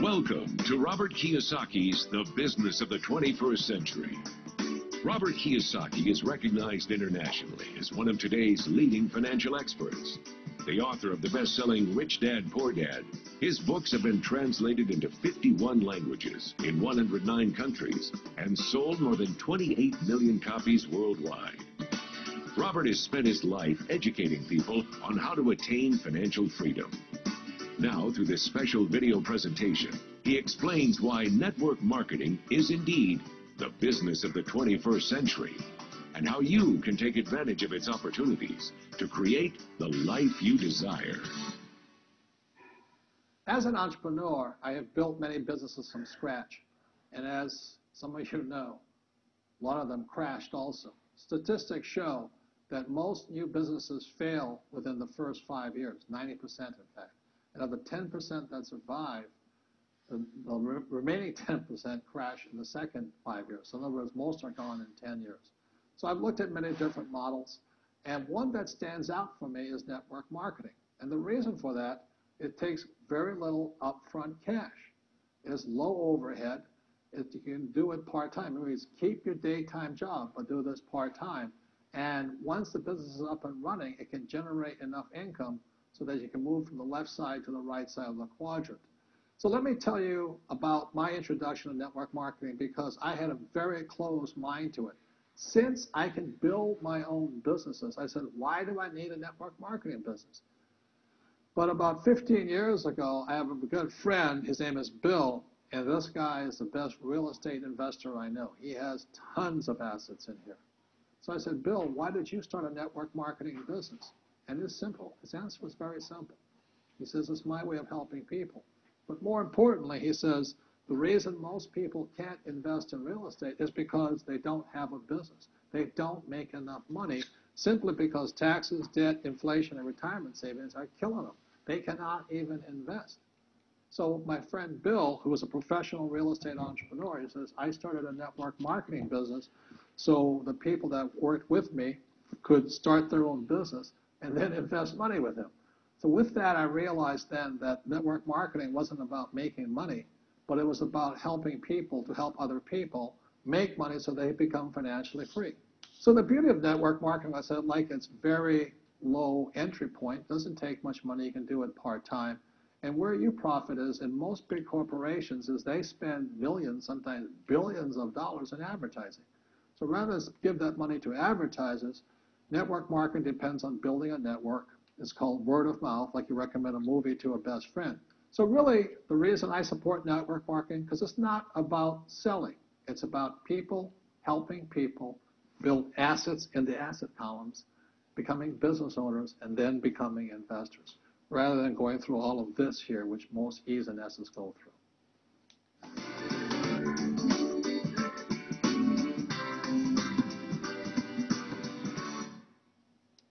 Welcome to Robert Kiyosaki's The Business of the 21st Century. Robert Kiyosaki is recognized internationally as one of today's leading financial experts. The author of the best-selling Rich Dad, Poor Dad, his books have been translated into 51 languages in 109 countries and sold more than 28 million copies worldwide. Robert has spent his life educating people on how to attain financial freedom. Now, through this special video presentation, he explains why network marketing is indeed the business of the 21st century, and how you can take advantage of its opportunities to create the life you desire. As an entrepreneur, I have built many businesses from scratch, and as some of you know, a lot of them crashed also. Statistics show that most new businesses fail within the first 5 years, 90% in fact. And of the 10% that survive, the remaining 10% crash in the second 5 years. So in other words, most are gone in 10 years. So I've looked at many different models, and one that stands out for me is network marketing. And the reason for that, it takes very little upfront cash. It's low overhead. You can do it part-time. It means keep your daytime job, but do this part-time. And once the business is up and running, it can generate enough income so that you can move from the left side to the right side of the quadrant. So let me tell you about my introduction to network marketing, because I had a very closed mind to it. Since I can build my own businesses, I said, why do I need a network marketing business? But about 15 years ago, I have a good friend, his name is Bill, and this guy is the best real estate investor I know. He has tons of assets in here. So I said, Bill, why did you start a network marketing business? And it's simple. His answer was very simple. He says, it's my way of helping people. But more importantly, he says, the reason most people can't invest in real estate is because they don't have a business. They don't make enough money simply because taxes, debt, inflation, and retirement savings are killing them. They cannot even invest. So my friend Bill, who is a professional real estate entrepreneur, he says, I started a network marketing business so the people that worked with me could start their own business and then invest money with him. So with that, I realized then that network marketing wasn't about making money, but it was about helping people to help other people make money so they become financially free. So the beauty of network marketing, I said, like, it's very low entry point, doesn't take much money, you can do it part-time. And where you profit is in most big corporations is they spend millions, sometimes billions of dollars in advertising. So rather than give that money to advertisers, network marketing depends on building a network. It's called word of mouth, like you recommend a movie to a best friend. So really, the reason I support network marketing, because it's not about selling. It's about people helping people build assets in the asset columns, becoming business owners, and then becoming investors, rather than going through all of this here, which most E's and S's go through.